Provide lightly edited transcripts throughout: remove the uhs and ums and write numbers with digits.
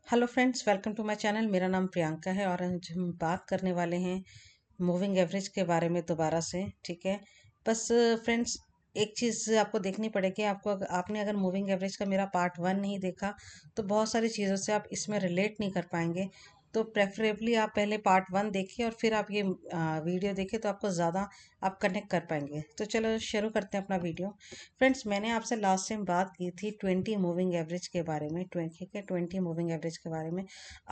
Hello friends, welcome to my channel. मेरा नाम प्रियंका है और आज हम बात करने वाले हैं मूविंग एवरेज के बारे में दोबारा से। ठीक है। बस फ्रेंड्स, एक चीज़ आपको देखनी पड़ेगी। आपने अगर मूविंग एवरेज का मेरा पार्ट 1 नहीं देखा तो बहुत सारी चीज़ों से आप इसमें रिलेट नहीं कर पाएंगे। तो प्रेफरेबली आप पहले पार्ट 1 देखिए और फिर आप ये वीडियो देखिए, तो आपको ज़्यादा आप कनेक्ट कर पाएंगे। तो चलो शुरू करते हैं अपना वीडियो। फ्रेंड्स, मैंने आपसे लास्ट टाइम बात की थी 20 मूविंग एवरेज के बारे में। ठीक है, 20 मूविंग एवरेज के बारे में।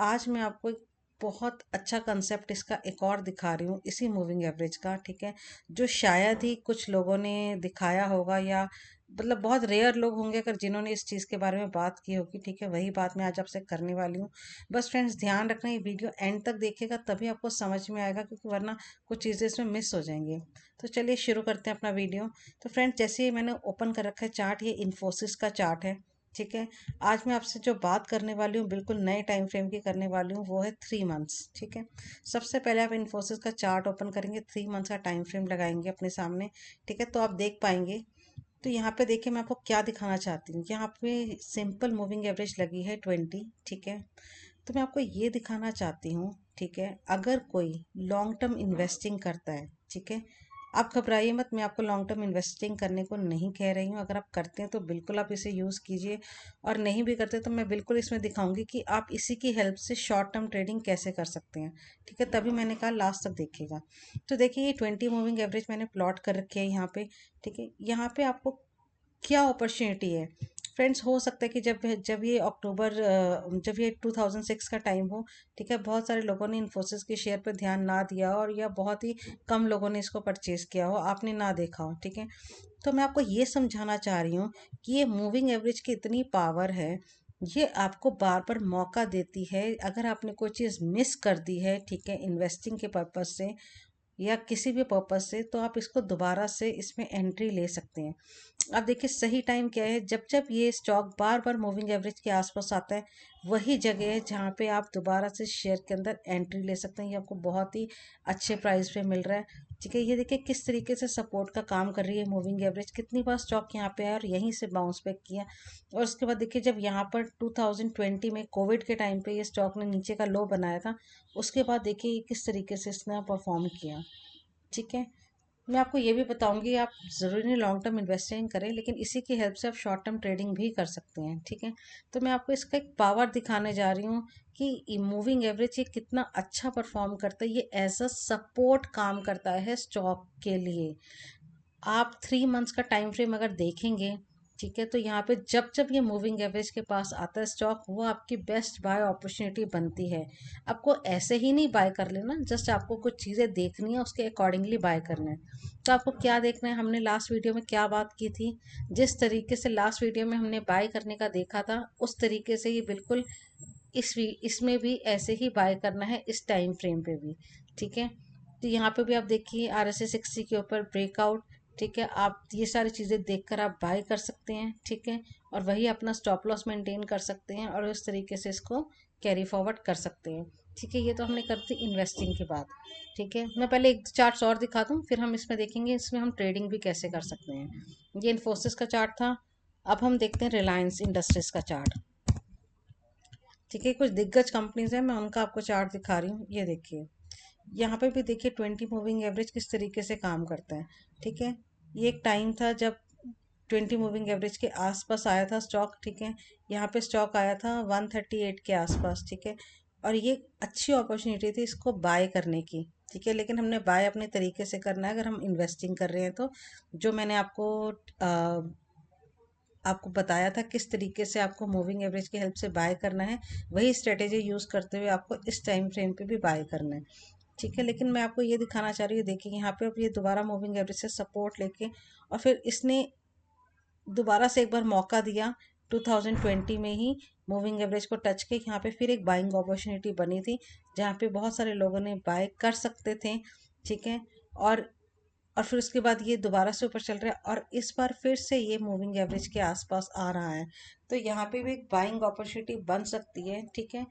आज मैं आपको एक बहुत अच्छा कंसेप्ट इसका एक और दिखा रही हूँ, इसी मूविंग एवरेज का। ठीक है, जो शायद ही कुछ लोगों ने दिखाया होगा, या मतलब बहुत रेयर लोग होंगे अगर जिन्होंने इस चीज़ के बारे में बात की होगी। ठीक है, वही बात मैं आज आपसे करने वाली हूँ। बस फ्रेंड्स, ध्यान रखना, ये वीडियो एंड तक देखिएगा तभी आपको समझ में आएगा, क्योंकि वरना कुछ चीज़ें इसमें मिस हो जाएंगी। तो चलिए शुरू करते हैं अपना वीडियो। तो फ्रेंड्स, जैसे ही मैंने ओपन कर रखा है चार्ट, ये इन्फोसिस का चार्ट है। ठीक है, आज मैं आपसे जो बात करने वाली हूँ बिल्कुल नए टाइम फ्रेम की करने वाली हूँ, वो है 3 मंथ्स। ठीक है, सबसे पहले आप इन्फोसिस का चार्ट ओपन करेंगे, 3 मंथ्स का टाइम फ्रेम लगाएंगे अपने सामने। ठीक है, तो आप देख पाएंगे। तो यहाँ पे देखिए, मैं आपको क्या दिखाना चाहती हूँ। यहाँ पे सिंपल मूविंग एवरेज लगी है 20। ठीक है, तो मैं आपको ये दिखाना चाहती हूँ। ठीक है, अगर कोई लॉन्ग टर्म इन्वेस्टिंग करता है, ठीक है, आप घबराइए मत, मैं आपको लॉन्ग टर्म इन्वेस्टिंग करने को नहीं कह रही हूँ। अगर आप करते हैं तो बिल्कुल आप इसे यूज़ कीजिए, और नहीं भी करते तो मैं बिल्कुल इसमें दिखाऊंगी कि आप इसी की हेल्प से शॉर्ट टर्म ट्रेडिंग कैसे कर सकते हैं। ठीक है, तभी मैंने कहा लास्ट तक देखिएगा। तो देखिए, ये 20 मूविंग एवरेज मैंने प्लॉट कर रखी है यहाँ पे। ठीक है, यहाँ पे आपको क्या अपॉर्चुनिटी है फ्रेंड्स। हो सकता है कि जब ये 2006 का टाइम हो, ठीक है, बहुत सारे लोगों ने इन्फोसिस के शेयर पर ध्यान ना दिया हो, और या बहुत ही कम लोगों ने इसको परचेज किया हो, आपने ना देखा हो। ठीक है, तो मैं आपको ये समझाना चाह रही हूँ कि ये मूविंग एवरेज की इतनी पावर है, ये आपको बार बार मौका देती है। अगर आपने कोई चीज़ मिस कर दी है, ठीक है, इन्वेस्टिंग के पर्पज से या किसी भी पर्पज से, तो आप इसको दोबारा से इसमें एंट्री ले सकते हैं। अब देखिए, सही टाइम क्या है, जब जब ये स्टॉक बार बार मूविंग एवरेज के आसपास आता है, वही जगह है जहाँ पे आप दोबारा से शेयर के अंदर एंट्री ले सकते हैं। ये आपको बहुत ही अच्छे प्राइस पे मिल रहा है। ठीक है, ये देखिए किस तरीके से सपोर्ट का काम कर रही है मूविंग एवरेज। कितनी बार स्टॉक यहाँ पे आया और यहीं से बाउंस बैक किया। और उसके बाद देखिए, जब यहाँ पर 2020 में कोविड के टाइम पे ये स्टॉक ने नीचे का लो बनाया था, उसके बाद देखिए ये किस तरीके से इसने परफॉर्म किया। ठीक है, मैं आपको ये भी बताऊंगी, आप ज़रूरी नहीं लॉन्ग टर्म इन्वेस्टिंग करें, लेकिन इसी की हेल्प से आप शॉर्ट टर्म ट्रेडिंग भी कर सकते हैं। ठीक है, तो मैं आपको इसका एक पावर दिखाने जा रही हूँ कि मूविंग एवरेज ये कितना अच्छा परफॉर्म करता है। ये एज अ सपोर्ट काम करता है स्टॉक के लिए। आप 3 मंथ्स का टाइम फ्रेम अगर देखेंगे, ठीक है, तो यहाँ पे जब जब ये मूविंग एवरेज के पास आता है स्टॉक, वो आपकी बेस्ट बाय अपॉर्चुनिटी बनती है। आपको ऐसे ही नहीं बाय कर लेना, जस्ट आपको कुछ चीज़ें देखनी है, उसके अकॉर्डिंगली बाय करना है। तो आपको क्या देखना है, हमने लास्ट वीडियो में क्या बात की थी, जिस तरीके से लास्ट वीडियो में हमने बाय करने का देखा था, उस तरीके से ही बिल्कुल इसमें भी ऐसे ही बाय करना है, इस टाइम फ्रेम पे भी। ठीक है, तो यहाँ पे भी आप देखिए RSI 60 के ऊपर ब्रेकआउट। ठीक है, आप ये सारी चीज़ें देखकर आप बाय कर सकते हैं। ठीक है, और वही अपना स्टॉप लॉस मेंटेन कर सकते हैं, और उस तरीके से इसको कैरी फॉरवर्ड कर सकते हैं। ठीक है, ये तो हमने कर दी इन्वेस्टिंग की बात। ठीक है, मैं पहले एक चार्ट्स और दिखा दूँ, फिर हम इसमें देखेंगे इसमें हम ट्रेडिंग भी कैसे कर सकते हैं। ये इन्फोसिस का चार्ट था। अब हम देखते हैं रिलायंस इंडस्ट्रीज का चार्ट। ठीक है, कुछ दिग्गज कंपनीज हैं, मैं उनका आपको चार्ट दिखा रही हूँ। ये देखिए, यहाँ पे भी देखिए 20 मूविंग एवरेज किस तरीके से काम करता है। ठीक है, ये एक टाइम था जब 20 मूविंग एवरेज के आसपास आया था स्टॉक। ठीक है, यहाँ पे स्टॉक आया था 138 के आसपास। ठीक है, और ये अच्छी अपॉर्चुनिटी थी इसको बाय करने की। ठीक है, लेकिन हमने बाय अपने तरीके से करना है अगर हम इन्वेस्टिंग कर रहे हैं तो। जो मैंने आपको बताया था किस तरीके से आपको मूविंग एवरेज की हेल्प से बाय करना है, वही स्ट्रेटेजी यूज़ करते हुए आपको इस टाइम फ्रेम पे भी बाय करना है। ठीक है, लेकिन मैं आपको ये दिखाना चाह रही हूँ, देखिए यहाँ पे अब ये दोबारा मूविंग एवरेज से सपोर्ट लेके, और फिर इसने दोबारा से एक बार मौका दिया 2020 में ही मूविंग एवरेज को टच के। यहाँ पे फिर एक बाइंग अपॉर्चुनिटी बनी थी, जहाँ पे बहुत सारे लोगों ने बाय कर सकते थे। ठीक है, और और फिर उसके बाद ये दोबारा से ऊपर चल रहा है, और इस बार फिर से ये मूविंग एवरेज के आसपास आ रहा है। तो यहाँ पे भी एक बाइंग अपॉर्चुनिटी बन सकती है। ठीक है,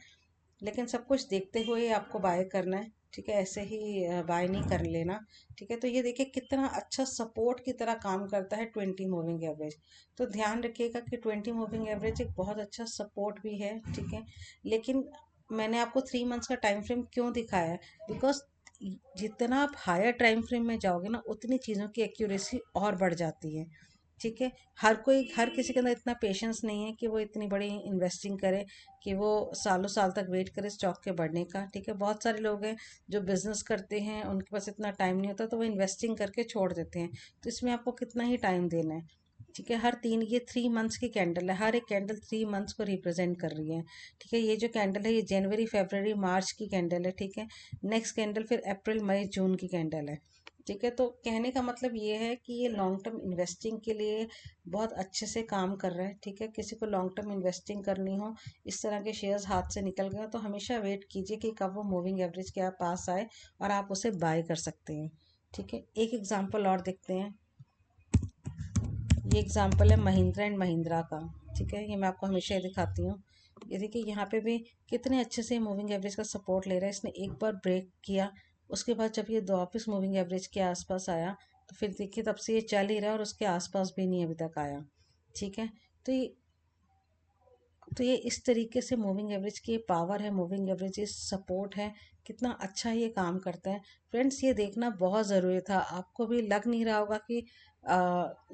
लेकिन सब कुछ देखते हुए आपको बाय करना है। ठीक है, ऐसे ही बाय नहीं कर लेना। ठीक है, तो ये देखिए कितना अच्छा सपोर्ट की तरह काम करता है 20 मूविंग एवरेज। तो ध्यान रखिएगा कि 20 मूविंग एवरेज एक बहुत अच्छा सपोर्ट भी है। ठीक है, लेकिन मैंने आपको 3 मंथ्स का टाइम फ्रेम क्यों दिखाया है, बिकॉज जितना आप हायर टाइम फ्रेम में जाओगे ना, उतनी चीज़ों की एक्यूरेसी और बढ़ जाती है। ठीक है, हर किसी के अंदर इतना पेशेंस नहीं है कि वो इतनी बड़ी इन्वेस्टिंग करे, कि वो सालों साल तक वेट करे स्टॉक के बढ़ने का। ठीक है, बहुत सारे लोग हैं जो बिजनेस करते हैं, उनके पास इतना टाइम नहीं होता, तो वो इन्वेस्टिंग करके छोड़ देते हैं। तो इसमें आपको कितना ही टाइम देना है। ठीक है, ये 3 मंथ्स की कैंडल है, हर एक कैंडल 3 मंथ्स को रिप्रेजेंट कर रही है। ठीक है, ये जो कैंडल है ये जनवरी फरवरी मार्च की कैंडल है। ठीक है, नेक्स्ट कैंडल फिर अप्रैल मई जून की कैंडल है। ठीक है, तो कहने का मतलब ये है कि ये लॉन्ग टर्म इन्वेस्टिंग के लिए बहुत अच्छे से काम कर रहा है। ठीक है, किसी को लॉन्ग टर्म इन्वेस्टिंग करनी हो, इस तरह के शेयर्स हाथ से निकल गए तो हमेशा वेट कीजिए कि कब वो मूविंग एवरेज के आप पास आए और आप उसे बाय कर सकते हैं। ठीक है, एक एग्जांपल और देखते हैं। ये एग्जांपल है महिंद्रा एंड महिंद्रा का। ठीक है, ये मैं आपको हमेशा ही दिखाती हूँ। ये देखिए यहाँ पे भी कितने अच्छे से मूविंग एवरेज का सपोर्ट ले रहा है। इसने एक बार ब्रेक किया, उसके बाद जब ये दो वापस मूविंग एवरेज के आसपास आया, तो फिर देखिए तब से ये चल ही रहा है और उसके आसपास भी नहीं अभी तक आया। ठीक है, तो ये इस तरीके से मूविंग एवरेज की पावर है, मूविंग एवरेज सपोर्ट है, कितना अच्छा ये काम करता है। फ्रेंड्स, ये देखना बहुत ज़रूरी था, आपको भी लग नहीं रहा होगा कि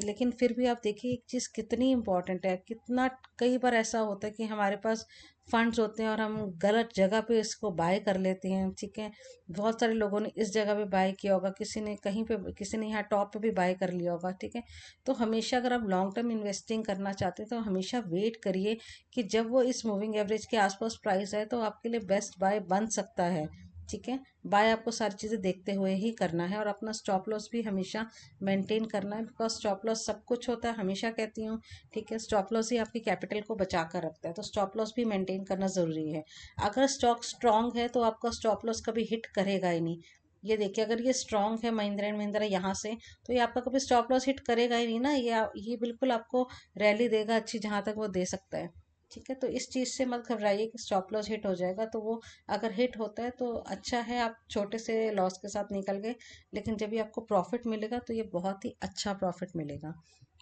लेकिन फिर भी आप देखिए एक चीज़ कितनी इम्पोर्टेंट है, कितना कई बार ऐसा होता है कि हमारे पास फंड्स होते हैं और हम गलत जगह पे इसको बाय कर लेते हैं। ठीक है, बहुत सारे लोगों ने इस जगह पे बाय किया होगा, किसी ने कहीं पे, किसी ने यहाँ टॉप पे भी बाय कर लिया होगा। ठीक है, तो हमेशा अगर आप लॉन्ग टर्म इन्वेस्टिंग करना चाहते हैं तो हमेशा वेट करिए कि जब वो इस मूविंग एवरेज के आसपास प्राइस है तो आपके लिए बेस्ट बाय बन सकता है। ठीक है, बाय आपको सारी चीज़ें देखते हुए ही करना है और अपना स्टॉप लॉस भी हमेशा मेंटेन करना है, बिकॉज स्टॉप लॉस सब कुछ होता है, हमेशा कहती हूँ। ठीक है, स्टॉप लॉस ही आपकी कैपिटल को बचा कर रखता है, तो स्टॉप लॉस भी मेंटेन करना ज़रूरी है। अगर स्टॉक स्ट्रांग है तो आपका स्टॉप लॉस कभी हिट करेगा ही नहीं। ये देखिए, अगर ये स्ट्रांग है महिंद्रा एंड महिंद्रा यहाँ से, तो ये आपका कभी स्टॉप लॉस हिट करेगा ही नहीं ना। ये बिल्कुल आपको रैली देगा अच्छी, जहाँ तक वो दे सकता है। ठीक है, तो इस चीज़ से मत घबराइए कि स्टॉप लॉस हिट हो जाएगा, तो वो अगर हिट होता है तो अच्छा है, आप छोटे से लॉस के साथ निकल गए, लेकिन जब भी आपको प्रॉफिट मिलेगा तो ये बहुत ही अच्छा प्रॉफिट मिलेगा।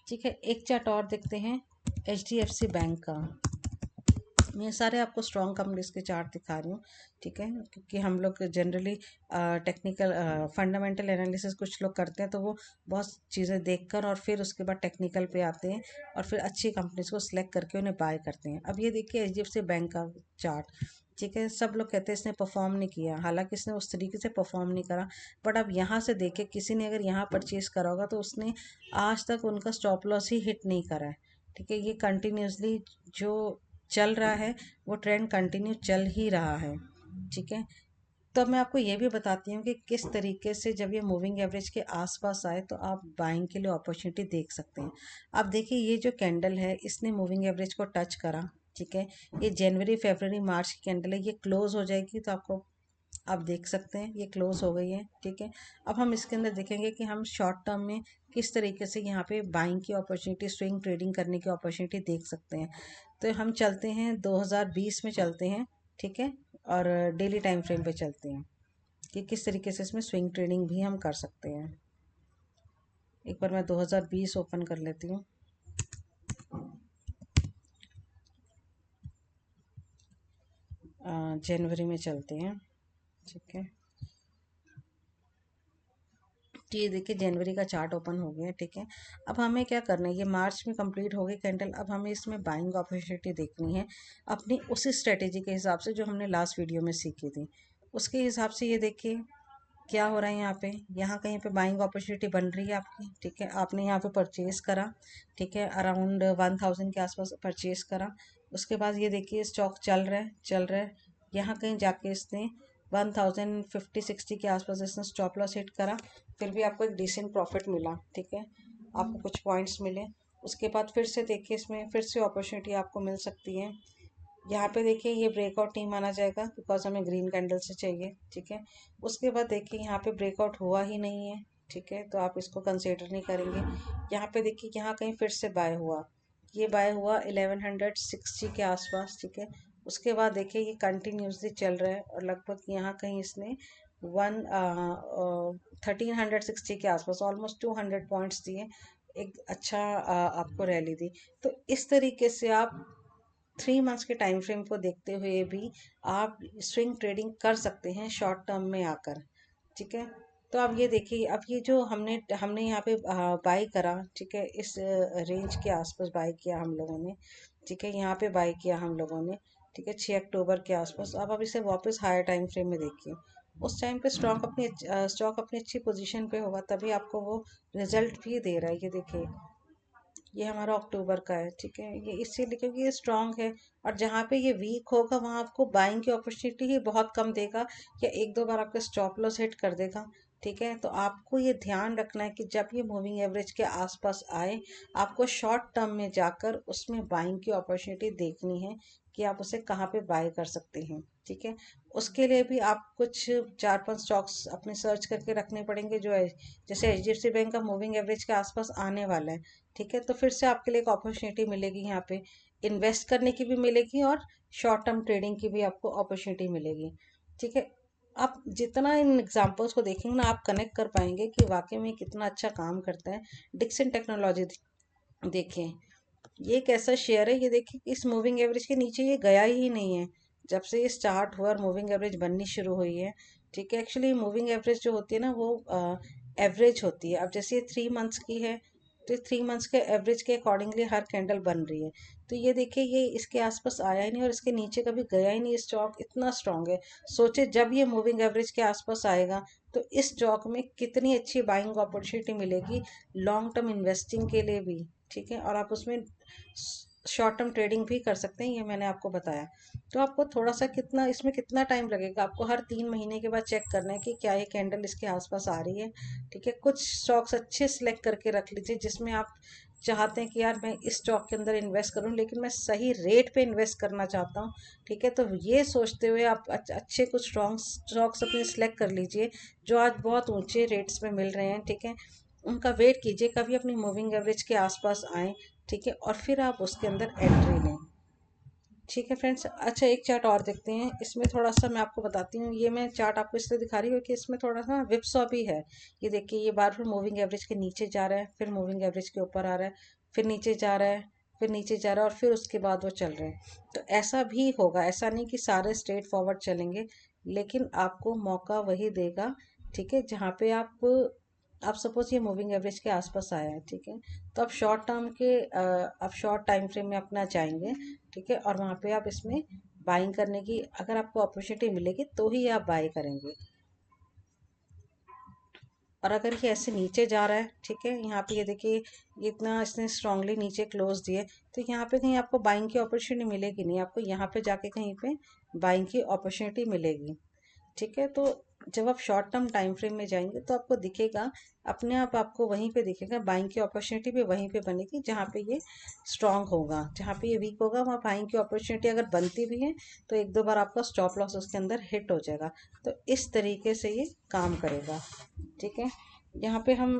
ठीक है, एक चार्ट और देखते हैं HDFC बैंक का। मैं सारे आपको स्ट्रॉन्ग कंपनीज के चार्ट दिखा रही हूँ। ठीक है, क्योंकि हम लोग जनरली टेक्निकल फंडामेंटल एनालिसिस कुछ लोग करते हैं, तो वो बहुत चीज़ें देखकर और फिर उसके बाद टेक्निकल पे आते हैं और फिर अच्छी कंपनीज को सिलेक्ट करके उन्हें बाय करते हैं। अब ये देखिए HDFC बैंक का चार्ट। ठीक है, सब लोग कहते हैं इसने परफॉर्म नहीं किया, हालांकि इसने उस तरीके से परफॉर्म नहीं करा। बट अब यहाँ से देखिए, किसी ने अगर यहाँ परचेज करा होगा तो उसने आज तक उनका स्टॉप लॉस ही हिट नहीं करा है। ठीक है, ये कंटिन्यूसली जो चल रहा है, वो ट्रेंड कंटिन्यू चल ही रहा है। ठीक है, तो अब मैं आपको ये भी बताती हूँ कि किस तरीके से जब ये मूविंग एवरेज के आसपास आए तो आप बाइंग के लिए अपॉर्चुनिटी देख सकते हैं। अब देखिए, ये जो कैंडल है इसने मूविंग एवरेज को टच करा। ठीक है, ये जनवरी फरवरी मार्च की कैंडल है, ये क्लोज हो जाएगी तो आपको, आप देख सकते हैं ये क्लोज हो गई है। ठीक है, अब हम इसके अंदर देखेंगे कि हम शॉर्ट टर्म में किस तरीके से यहाँ पे बाइंग की अपॉर्चुनिटी, स्विंग ट्रेडिंग करने की अपॉर्चुनिटी देख सकते हैं। तो हम चलते हैं 2020 में चलते हैं। ठीक है, और डेली टाइम फ्रेम पे चलते हैं कि किस तरीके से इसमें स्विंग ट्रेडिंग भी हम कर सकते हैं। एक बार मैं 2020 ओपन कर लेती हूँ। जनवरी में चलते हैं। ठीक है, तो ये देखिए जनवरी का चार्ट ओपन हो गया है। ठीक है, अब हमें क्या करना है, ये मार्च में कंप्लीट हो गई कैंडल, अब हमें इसमें बाइंग अपॉर्चुनिटी देखनी है अपनी उसी स्ट्रेटेजी के हिसाब से जो हमने लास्ट वीडियो में सीखी थी, उसके हिसाब से। ये देखिए क्या हो रहा है यहाँ पे, यहाँ कहीं पे बाइंग अपॉर्चुनिटी बन रही है आपकी। ठीक है, आपने यहाँ पे परचेज करा। ठीक है, अराउंड 1000 के आसपास परचेज करा। उसके बाद ये देखिए स्टॉक चल रहा है, चल रहा है, यहाँ कहीं जाके इसने 1050-60 के आसपास इसने स्टॉप लॉस हिट करा, फिर भी आपको एक डिसेंट प्रॉफिट मिला। ठीक है, आपको कुछ पॉइंट्स मिले। उसके बाद फिर से देखिए इसमें फिर से अपॉर्चुनिटी आपको मिल सकती है। यहाँ पे देखिए ये ब्रेकआउट नहीं माना जाएगा, बिकॉज हमें ग्रीन कैंडल से चाहिए। ठीक है, उसके बाद देखिए यहाँ पे ब्रेकआउट हुआ ही नहीं है। ठीक है, तो आप इसको कंसिडर नहीं करेंगे। यहाँ पे देखिए यहाँ कहीं फिर से बाय हुआ, ये बाय हुआ 1160 के आसपास। ठीक है, उसके बाद देखिए ये कंटिन्यूसली चल रहा है और लगभग यहाँ कहीं इसने वन 1360 के आसपास, ऑलमोस्ट 200 पॉइंट्स दिए, एक अच्छा आपको रैली दी। तो इस तरीके से आप 3 मंथ्स के टाइम फ्रेम को देखते हुए भी आप स्विंग ट्रेडिंग कर सकते हैं शॉर्ट टर्म में आकर। ठीक है, तो आप ये देखिए, अब ये जो हमने हमने यहाँ पे बाई करा, ठीक है, इस रेंज के आसपास बाई किया हम लोगों ने। ठीक है, यहाँ पे बाई किया हम लोगों ने। ठीक है, 6 अक्टूबर के आसपास। अब इसे वापस हायर टाइम फ्रेम में देखिए। उस टाइम पे स्टॉक अपनी अच्छी पोजीशन पे होगा, तभी आपको वो रिजल्ट भी दे रहा है। ये देखिए, ये हमारा अक्टूबर का है। ठीक है, ये इसीलिए क्योंकि ये स्ट्रांग है। और जहाँ पे ये वीक होगा वहाँ आपको बाइंग की अपॉर्चुनिटी ही बहुत कम देगा, या एक दो बार आपका स्टॉप लॉस हिट कर देगा। ठीक है, तो आपको ये ध्यान रखना है कि जब ये मूविंग एवरेज के आसपास आए, आपको शॉर्ट टर्म में जाकर उसमें बाइंग की अपॉर्चुनिटी देखनी है कि आप उसे कहाँ पे बाय कर सकते हैं। ठीक है, उसके लिए भी आप कुछ 4-5 स्टॉक्स अपने सर्च करके रखने पड़ेंगे, जो है जैसे HDFC बैंक का मूविंग एवरेज के आसपास आने वाला है। ठीक है, तो फिर से आपके लिए एक अपॉर्चुनिटी मिलेगी, यहाँ पे इन्वेस्ट करने की भी मिलेगी और शॉर्ट टर्म ट्रेडिंग की भी आपको अपॉर्चुनिटी मिलेगी। ठीक है, आप जितना इन एग्जांपल्स को देखेंगे ना, आप कनेक्ट कर पाएंगे कि वाकई में कितना अच्छा काम करता है। डिक्सन टेक्नोलॉजी देखिए, ये एक ऐसा शेयर है, ये देखिए इस मूविंग एवरेज के नीचे ये गया ही नहीं है जब से ये स्टार्ट हुआ और मूविंग एवरेज बननी शुरू हुई है। ठीक है, एक्चुअली मूविंग एवरेज जो होती है ना, वो एवरेज होती है। अब जैसे ये 3 मंथ्स की है, तो 3 मंथ्स के एवरेज के अकॉर्डिंगली हर कैंडल बन रही है। तो ये देखिए, ये इसके आसपास आया ही नहीं और इसके नीचे कभी गया ही नहीं। स्टॉक इतना स्ट्रांग है, सोचे जब ये मूविंग एवरेज के आसपास आएगा तो इस स्टॉक में कितनी अच्छी बाइंग अपॉर्चुनिटी मिलेगी लॉन्ग टर्म इन्वेस्टिंग के लिए भी। ठीक है, और आप उसमें शॉर्ट टर्म ट्रेडिंग भी कर सकते हैं, ये मैंने आपको बताया। तो आपको थोड़ा सा कितना इसमें कितना टाइम लगेगा, आपको हर 3 महीने के बाद चेक करना है कि क्या ये कैंडल इसके आसपास आ रही है। ठीक है, कुछ स्टॉक्स अच्छे सिलेक्ट करके रख लीजिए जिसमें आप चाहते हैं कि यार मैं इस स्टॉक के अंदर इन्वेस्ट करूं, लेकिन मैं सही रेट पे इन्वेस्ट करना चाहता हूं। ठीक है, तो ये सोचते हुए आप अच्छे कुछ स्ट्रॉन्ग स्टॉक्स अपने सिलेक्ट कर लीजिए जो आज बहुत ऊंचे रेट्स में मिल रहे हैं। ठीक है, उनका वेट कीजिए कभी अपनी मूविंग एवरेज के आसपास आए। ठीक है, और फिर आप उसके अंदर एंट्री लें। ठीक है फ्रेंड्स, अच्छा एक चार्ट और देखते हैं। इसमें थोड़ा सा मैं आपको बताती हूँ, ये मैं चार्ट आपको इसलिए दिखा रही हूँ कि इसमें थोड़ा सा विप्सॉ भी है। ये देखिए, ये बार बार मूविंग एवरेज के नीचे जा रहा है, फिर मूविंग एवरेज के ऊपर आ रहा है, फिर नीचे जा रहा है, फिर नीचे जा रहा है, और फिर उसके बाद वो चल रहे हैं। तो ऐसा भी होगा, ऐसा नहीं कि सारे स्ट्रेट फॉरवर्ड चलेंगे, लेकिन आपको मौका वही देगा। ठीक है, जहाँ पे आप सपोज ये मूविंग एवरेज के आसपास आया है। ठीक है, तो आप शॉर्ट टर्म के आप शॉर्ट टाइम फ्रेम में अपना जाएंगे। ठीक है, और वहाँ पे आप इसमें बाइंग करने की अगर आपको अपॉर्चुनिटी मिलेगी तो ही आप बाय करेंगे। और अगर ये ऐसे नीचे जा रहा है, ठीक है, यहाँ पे ये देखिए, ये इतना इसने स्ट्रांगली नीचे क्लोज दिए, तो यहाँ पे कहीं आपको बाइंग की अपॉर्चुनिटी मिलेगी नहीं, आपको यहाँ पे जाके कहीं पे बाइंग की अपॉर्चुनिटी मिलेगी। ठीक है, तो जब आप शॉर्ट टर्म टाइम फ्रेम में जाएंगे तो आपको दिखेगा, अपने आप आपको वहीं पे दिखेगा, बाइंग की अपॉर्चुनिटी भी वहीं पे बनेगी जहाँ पे ये स्ट्रांग होगा। जहाँ पे ये वीक होगा वहाँ बाइंग की अपॉर्चुनिटी अगर बनती भी है तो एक दो बार आपका स्टॉप लॉस उसके अंदर हिट हो जाएगा। तो इस तरीके से ये काम करेगा। ठीक है, यहाँ पे हम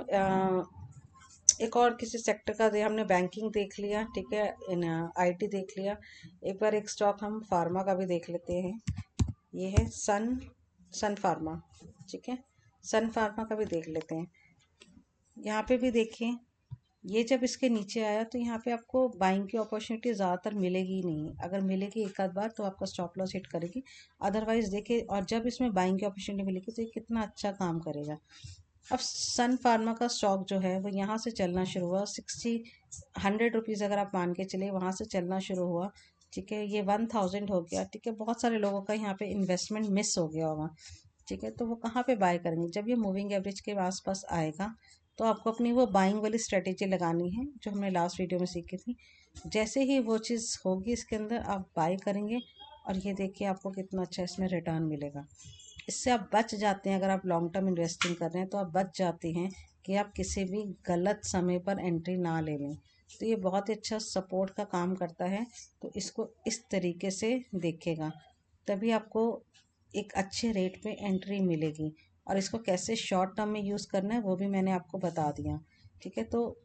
एक और किसी सेक्टर का दे, हमने बैंकिंग देख लिया। ठीक है, इन IT देख लिया। एक बार एक स्टॉक हम फार्मा का भी देख लेते हैं। ये है सन सन फार्मा। ठीक है, सन फार्मा का भी देख लेते हैं। यहाँ पे भी देखिए, ये जब इसके नीचे आया तो यहाँ पे आपको बाइंग की अपॉर्चुनिटी ज़्यादातर मिलेगी ही नहीं। अगर मिलेगी एक आध बार तो आपका स्टॉप लॉस हिट करेगी, अदरवाइज देखिए, और जब इसमें बाइंग की अपॉर्चुनिटी मिलेगी तो ये कितना अच्छा काम करेगा। अब सन फार्मा का स्टॉक जो है वो यहाँ से चलना शुरू हुआ, 100 रुपीज़ अगर आप मान के चले, वहाँ से चलना शुरू हुआ। ठीक है, ये 1000 हो गया। ठीक है, बहुत सारे लोगों का यहाँ पे इन्वेस्टमेंट मिस हो गया होगा। ठीक है, तो वो कहाँ पे बाय करेंगे, जब ये मूविंग एवरेज के आसपास आएगा तो आपको अपनी वो बाइंग वाली स्ट्रेटेजी लगानी है जो हमने लास्ट वीडियो में सीखी थी। जैसे ही वो चीज़ होगी इसके अंदर आप बाय करेंगे, और ये देखिए आपको कितना अच्छा इसमें रिटर्न मिलेगा। इससे आप बच जाते हैं, अगर आप लॉन्ग टर्म इन्वेस्टिंग कर रहे हैं तो आप बच जाते हैं कि आप किसी भी गलत समय पर एंट्री ना ले लें। तो ये बहुत ही अच्छा सपोर्ट का काम करता है, तो इसको इस तरीके से देखेगा, तभी आपको एक अच्छे रेट पे एंट्री मिलेगी। और इसको कैसे शॉर्ट टर्म में यूज़ करना है वो भी मैंने आपको बता दिया। ठीक है, तो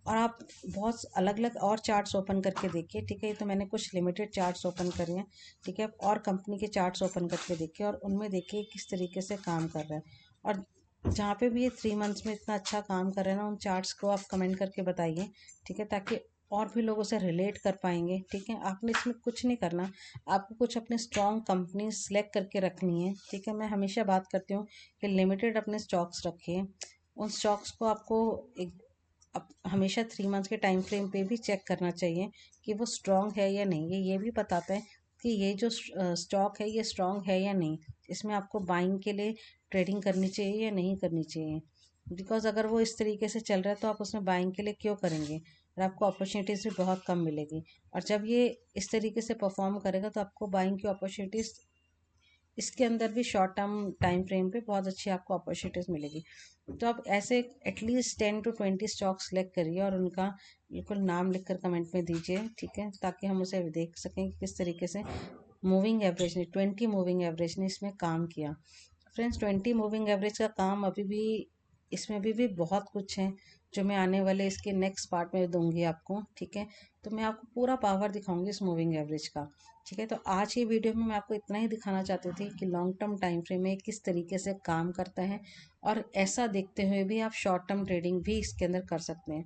और आप बहुत अलग अलग और चार्ट्स ओपन करके देखिए, ठीक है। ये तो मैंने कुछ लिमिटेड चार्ट्स ओपन करे हैं, ठीक है। और कंपनी के चार्ट्स ओपन करके देखिए और उनमें देखिए किस तरीके से काम कर रहा है। और जहाँ पे भी ये 3 मंथ्स में इतना अच्छा काम कर रहे हैं ना, उन चार्ट्स को आप कमेंट करके बताइए, ठीक है, ताकि और भी लोग उसे रिलेट कर पाएंगे, ठीक है। आपने इसमें कुछ नहीं करना, आपको कुछ अपने स्ट्रॉन्ग कंपनी सेलेक्ट करके रखनी है, ठीक है। मैं हमेशा बात करती हूँ कि लिमिटेड अपने स्टॉक्स रखिए। उन स्टॉक्स को आपको एक अब हमेशा 3 मंथ्स के टाइम फ्रेम पे भी चेक करना चाहिए कि वो स्ट्रॉन्ग है या नहीं। ये भी बताता है कि ये जो स्टॉक है ये स्ट्रॉन्ग है या नहीं, इसमें आपको बाइंग के लिए ट्रेडिंग करनी चाहिए या नहीं करनी चाहिए। बिकॉज अगर वो इस तरीके से चल रहा है तो आप उसमें बाइंग के लिए क्यों करेंगे, और आपको अपॉर्चुनिटीज़ भी बहुत कम मिलेगी। और जब ये इस तरीके से परफॉर्म करेगा तो आपको बाइंग की अपॉर्चुनिटीज़ इसके अंदर भी शॉर्ट टर्म टाइम फ्रेम पे बहुत अच्छी आपको अपॉर्चुनिटीज़ मिलेगी। तो आप ऐसे एटलीस्ट 10 to 20 स्टॉक सेलेक्ट करिए और उनका बिल्कुल नाम लिखकर कमेंट में दीजिए, ठीक है, ताकि हम उसे देख सकें कि किस तरीके से मूविंग एवरेज ने 20 मूविंग एवरेज ने इसमें काम किया। फ्रेंड्स, 20 मूविंग एवरेज का काम अभी भी इसमें भी बहुत कुछ है जो मैं आने वाले इसके नेक्स्ट पार्ट में दूंगी आपको, ठीक है। तो मैं आपको पूरा पावर दिखाऊंगी इस मूविंग एवरेज का, ठीक है। तो आज की वीडियो में मैं आपको इतना ही दिखाना चाहती थी कि लॉन्ग टर्म टाइम फ्रेम में किस तरीके से काम करता है, और ऐसा देखते हुए भी आप शॉर्ट टर्म ट्रेडिंग भी इसके अंदर कर सकते हैं।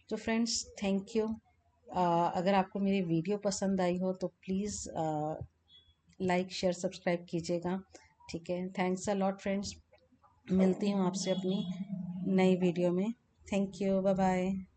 तो फ्रेंड्स, थैंक यू। अगर आपको मेरी वीडियो पसंद आई हो तो प्लीज़ लाइक शेयर सब्सक्राइब कीजिएगा, ठीक है। थैंक्स अ लॉट फ्रेंड्स, मिलती हूँ आपसे अपनी नई वीडियो में। Thank you, bye bye.